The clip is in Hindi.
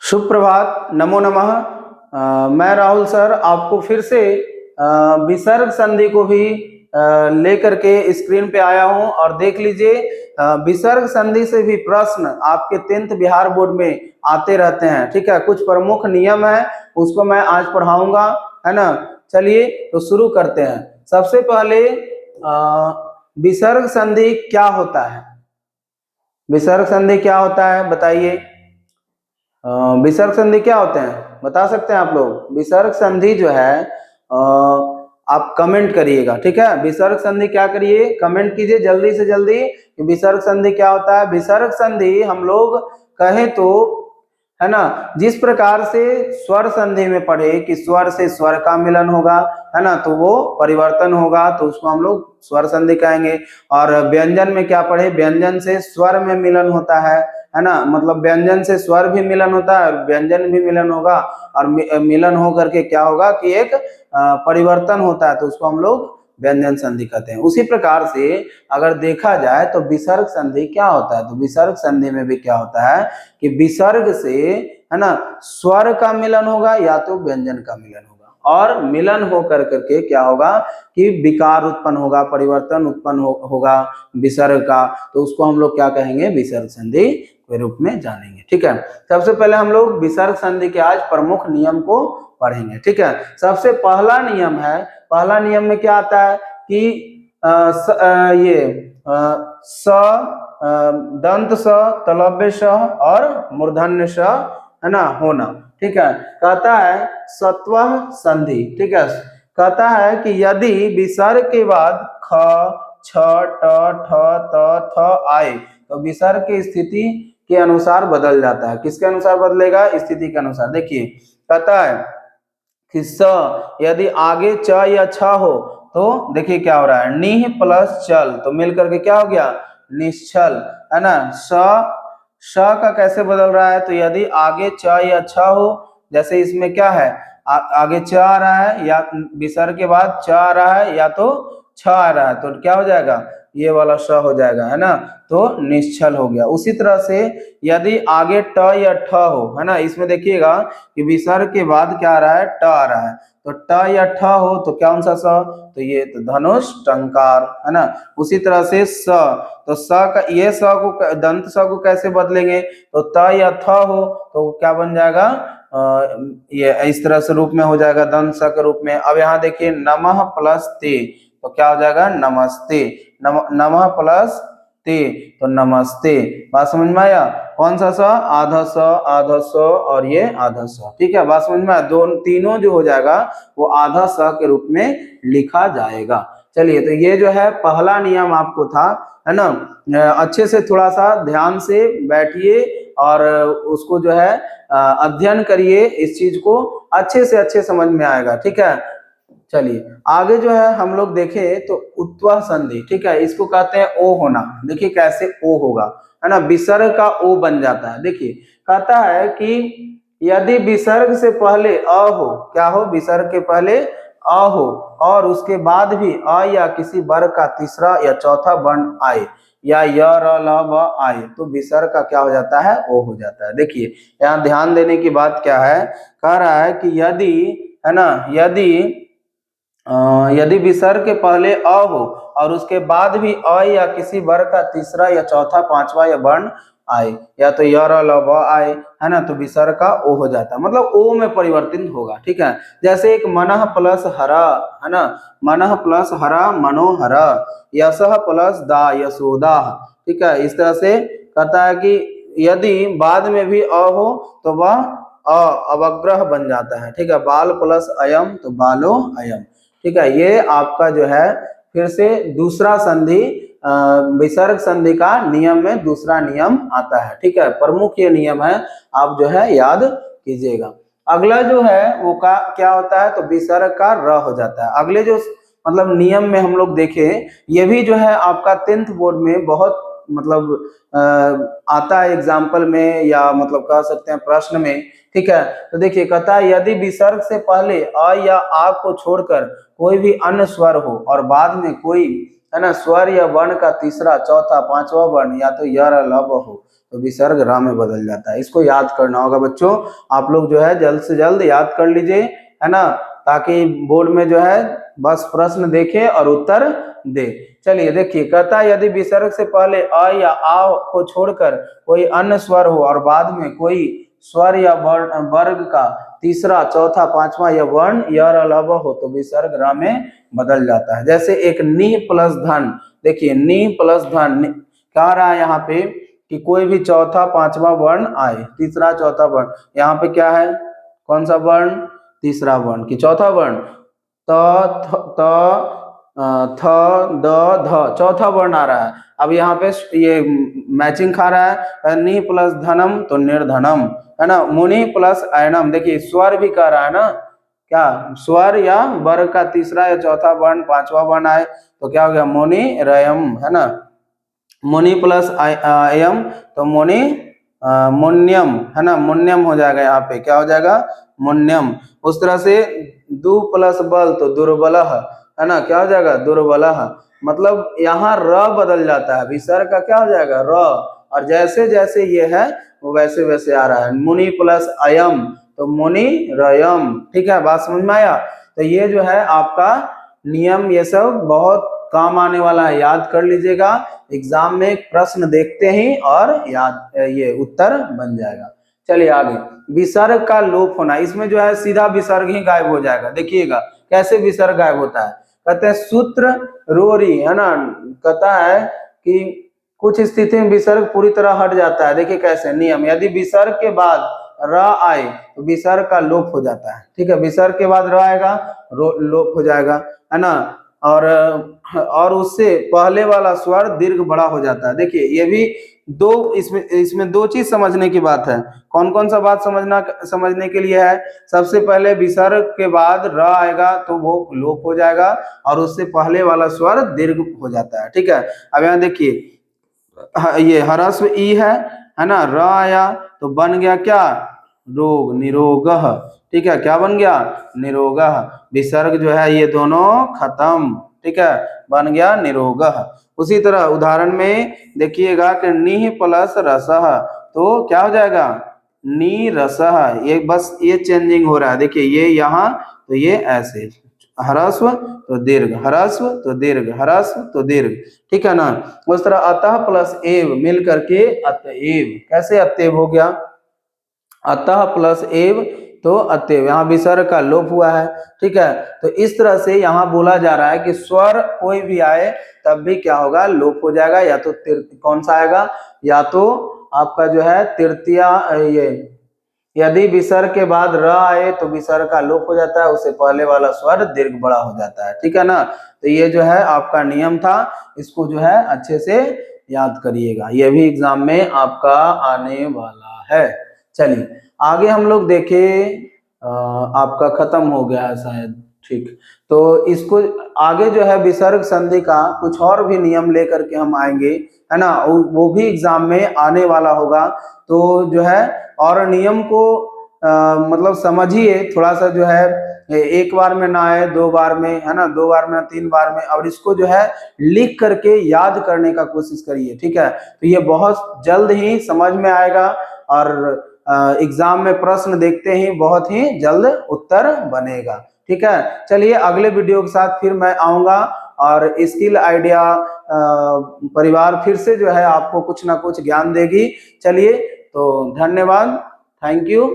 शुभ प्रभात, नमो नमः। मैं राहुल सर आपको फिर से विसर्ग संधि को भी लेकर के स्क्रीन पे आया हूं और देख लीजिए विसर्ग संधि से भी प्रश्न आपके 10th बिहार बोर्ड में आते रहते हैं। ठीक है, कुछ प्रमुख नियम है उसको मैं आज पढ़ाऊंगा, है ना। चलिए तो शुरू करते हैं। सबसे पहले विसर्ग संधि क्या होता है? विसर्ग संधि क्या होता है बताइए। विसर्ग संधि क्या होते हैं बता सकते हैं आप लोग? विसर्ग संधि जो है आप कमेंट करिएगा। ठीक है, विसर्ग संधि क्या करिए, कमेंट कीजिए जल्दी से जल्दी कि विसर्ग संधि क्या होता है। विसर्ग संधि हम लोग कहें तो, है ना, जिस प्रकार से स्वर संधि में पढ़े कि स्वर से स्वर का मिलन होगा, है ना, तो वो परिवर्तन होगा तो उसको हम लोग स्वर संधि कहेंगे। और व्यंजन में क्या पढ़े, व्यंजन से स्वर में मिलन होता है ना, मतलब व्यंजन से स्वर भी मिलन होता है और व्यंजन भी मिलन होगा और मिलन हो करके क्या होगा कि एक परिवर्तन होता है तो उसको हम लोग व्यंजन संधि कहते हैं। उसी प्रकार से अगर देखा जाए तो विसर्ग संधि क्या होता है, तो विसर्ग संधि में भी क्या होता है कि विसर्ग से, है ना, स्वर का मिलन होगा या तो व्यंजन का मिलन होगा और मिलन हो करके क्या होगा कि विकार उत्पन्न होगा, परिवर्तन उत्पन्न होगा विसर्ग का, तो उसको हम लोग क्या कहेंगे, विसर्ग संधि के रूप में जानेंगे। ठीक है, सबसे पहले हम लोग विसर्ग संधि के आज प्रमुख नियम को पढ़ेंगे। ठीक है, सबसे पहला नियम है, पहला नियम में क्या आता है कि स दंत स, तलव्य स और मूर्धन्य स, है ना, होना। ठीक है, कहता है सत्वः संधि। ठीक है, कहता है कि यदि विसर्ग के बाद ख, छ, ट, ठ, त, थ आए तो विसर्ग की स्थिति के अनुसार बदल जाता है। किसके अनुसार बदलेगा? स्थिति के अनुसार। देखिए कहता है कि स यदि आगे च या छ हो तो देखिए क्या हो रहा है, निह प्लस चल तो मिलकर के क्या हो गया, निश्चल, है ना। श का कैसे बदल रहा है, तो यदि आगे च या छ हो, जैसे इसमें क्या है, आगे च आ रहा है या विसर्ग के बाद च आ रहा है या तो छ आ रहा है, तो क्या हो जाएगा, ये वाला श हो जाएगा, है ना, तो निश्चल हो गया। उसी तरह से यदि आगे ट या ठ हो, है ना, इसमें देखिएगा कि विसर्ग के बाद क्या आ रहा है, ट आ रहा है, तो ट या ठ हो तो कौन सा स, तो ये तो धनुष टंकार, है ना। उसी तरह से स, तो स का ये स को, दंत स को कैसे बदलेंगे, तो त या थ हो तो क्या बन जाएगा, ये इस तरह से रूप में हो जाएगा दंत स के रूप में। अब यहाँ देखिए नमः प्लस ते तो क्या हो जाएगा, नमस्ते, नमः प्लस ते तो नमस्ते। बात समझ में आया? कौन सा स, आधा स, आधा स और ये आधा स। ठीक है, बात समझ में आया? दोनों तीनों जो हो जाएगा वो आधा स के रूप में लिखा जाएगा। चलिए, तो ये जो है पहला नियम आपको था, है ना। अच्छे से थोड़ा सा ध्यान से बैठिए और उसको जो है अध्ययन करिए, इस चीज को अच्छे से अच्छे समझ में आएगा। ठीक है, चलिए आगे जो है हम लोग देखें तो उत्वह संधि। ठीक है, इसको कहते हैं ओ होना। देखिए कैसे ओ होगा, है ना, विसर्ग का ओ बन जाता है। देखिए कहता है कि यदि विसर्ग से पहले अ हो, क्या हो, विसर्ग के पहले अ हो और उसके बाद भी अ या किसी वर्ग का तीसरा या चौथा वर्ण आए या य, र, ल, व आए तो विसर्ग का क्या हो जाता है, ओ हो जाता है। देखिए यहाँ ध्यान देने की बात क्या है, कह रहा है कि यदि, है ना, यदि विसर्ग के पहले अ हो और उसके बाद भी अ या किसी वर्ग का तीसरा या चौथा पांचवा या वर्ण आए या तो य, र, ल, व आए, है ना, तो विसर्ग का ओ हो जाता है, मतलब ओ में परिवर्तित होगा। ठीक है, जैसे एक मनः प्लस हरा, है ना, मनः प्लस हरा मनोहर, यशः प्लस दा यशोदा। ठीक है, इस तरह से कहता है कि यदि बाद में भी अ हो तो वह अवग्रह बन जाता है। ठीक है, बाल प्लस अयम तो बालो अयम। ठीक है, ये आपका जो है फिर से दूसरा संधि, विसर्ग संधि का नियम में दूसरा नियम आता है। ठीक है, प्रमुख ये नियम है, आप जो है याद कीजिएगा। अगला जो है वो का क्या होता है, तो विसर्ग का र हो जाता है। अगले जो मतलब नियम में हम लोग देखें, ये भी जो है आपका 10th बोर्ड में बहुत मतलब आता है एग्जाम्पल में या मतलब कह सकते हैं प्रश्न में। ठीक है, तो देखिए कहता है यदि विसर्ग से पहले अ या आ को छोड़कर कोई भी अन्य स्वर हो और बाद में कोई, है ना, स्वर या वर्ण का तीसरा चौथा पांचवा वर्ण या तो य, र, ल, व हो तो विसर्ग र में बदल जाता है। इसको याद करना होगा बच्चों, आप लोग जो है जल्द से जल्द याद कर लीजिए, है ना, ताकि बोर्ड में जो है बस प्रश्न देखे और उत्तर दे। चलिए देखिए, कहता है यदि विसर्ग से पहले अ या आ को छोड़कर कोई अन्य स्वर हो और बाद में कोई स्वर या वर्ग का तीसरा, चौथा, पांचवा या वर्ण या अलावा हो तो विसर्ग र में बदल जाता है। जैसे एक नी प्लस धन, देखिए नी प्लस धन कह रहा है यहाँ पे कि कोई भी चौथा पांचवा वर्ण आए, तीसरा चौथा वर्ण, यहाँ पे क्या है, कौन सा वर्ण, तीसरा वर्ण कि चौथा वर्ण, त थ द ध, चौथा वर्ण आ रहा है। अब यहाँ पे ये मैचिंग खा रहा है, नी प्लस धनम तो निर्धनम, है ना, मुनि प्लस अयनम, देखिए स्वर भी कह रहा है ना, क्या स्वर या वर्ग का तीसरा या चौथा वर्ण पांचवा वर्ण आए तो क्या हो गया, मुनि रयम, है ना, मुनि प्लस अयम तो मुनि मुन्यम, है ना, मुन्यम हो जाएगा, यहाँ पे क्या हो जाएगा, मुन्यम। उस तरह से दु प्लस बल तो दुर्बल, है ना, क्या हो जाएगा, दुर्बल, मतलब यहाँ र बदल जाता है, विसर्ग का क्या हो जाएगा, र, और जैसे जैसे ये है वो वैसे वैसे आ रहा है। मुनि प्लस अयम तो मुनि रयम, ठीक है, बात समझ में आया। तो ये जो है आपका नियम, ये सब बहुत काम आने वाला है, याद कर लीजिएगा, एग्जाम में प्रश्न देखते ही और याद ये उत्तर बन जाएगा। चलिए आगे, विसर्ग का लोप होना, इसमें जो है सीधा विसर्ग ही गायब हो जाएगा। देखिएगा कैसे विसर्ग गायब होता है, कहते हैं सूत्र रोरी, है ना, कहता है कि कुछ स्थिति में विसर्ग पूरी तरह हट जाता है। देखिए कैसे नियम, यदि विसर्ग के बाद र आए तो विसर्ग का लोप हो जाता है, ठीक है, विसर्ग के बाद र आएगा लोप हो जाएगा, है ना, और उससे पहले वाला स्वर दीर्घ बड़ा हो जाता है। देखिए ये भी दो, इसमें दो चीज समझने की बात है। कौन कौन सा बात समझने के लिए है, सबसे पहले विसर्ग के बाद र आएगा तो वो लोप हो जाएगा और उससे पहले वाला स्वर दीर्घ हो जाता है, ठीक है। अब यहाँ देखिए ये ह्रस्व ई है ना, र आया तो बन गया क्या, रोग, निरोगः, ठीक है, क्या बन गया, निरोगः, विसर्ग जो है ये दोनों खत्म, ठीक है, बन गया निरोगः। उसी तरह उदाहरण में देखिएगा कि नी प्लस रसः तो क्या हो जाएगा, नी रसः, ये बस ये चेंजिंग हो रहा है, देखिए ये यहाँ तो ये ऐसे, ह्रस्व तो दीर्घ, ह्रस्व तो दीर्घ, ह्रस्व तो दीर्घ, ठीक है ना। उस तरह अतः प्लस एव मिल करके अतएव, कैसे अतएव हो गया, अतः प्लस एव तो अतएव, यहाँ विसर्ग का लोप हुआ है, ठीक है। तो इस तरह से यहाँ बोला जा रहा है कि स्वर कोई भी आए तब भी क्या होगा, लोप हो जाएगा, या तो कौन सा आएगा, या तो आपका जो है तृतीया, ये यदि विसर्ग के बाद र आए तो विसर्ग का लोप हो जाता है, उससे पहले वाला स्वर दीर्घ बड़ा हो जाता है, ठीक है ना। तो ये जो है आपका नियम था, इसको जो है अच्छे से याद करिएगा, ये भी एग्जाम में आपका आने वाला है। चलिए आगे हम लोग देखें, आपका खत्म हो गया है शायद, ठीक, तो इसको आगे जो है विसर्ग संधि का कुछ और भी नियम लेकर के हम आएंगे, है ना, वो भी एग्जाम में आने वाला होगा। तो जो है और नियम को मतलब समझिए थोड़ा सा, जो है एक बार में ना आए, दो बार में, है ना, दो बार में, तीन बार में, और इसको जो है लिख करके याद करने का कोशिश करिए, ठीक है। तो ये बहुत जल्द ही समझ में आएगा और एग्जाम में प्रश्न देखते ही बहुत ही जल्द उत्तर बनेगा, ठीक है। चलिए अगले वीडियो के साथ फिर मैं आऊंगा और स्किल आइडिया परिवार फिर से जो है आपको कुछ ना कुछ ज्ञान देगी। चलिए तो धन्यवाद, थैंक यू।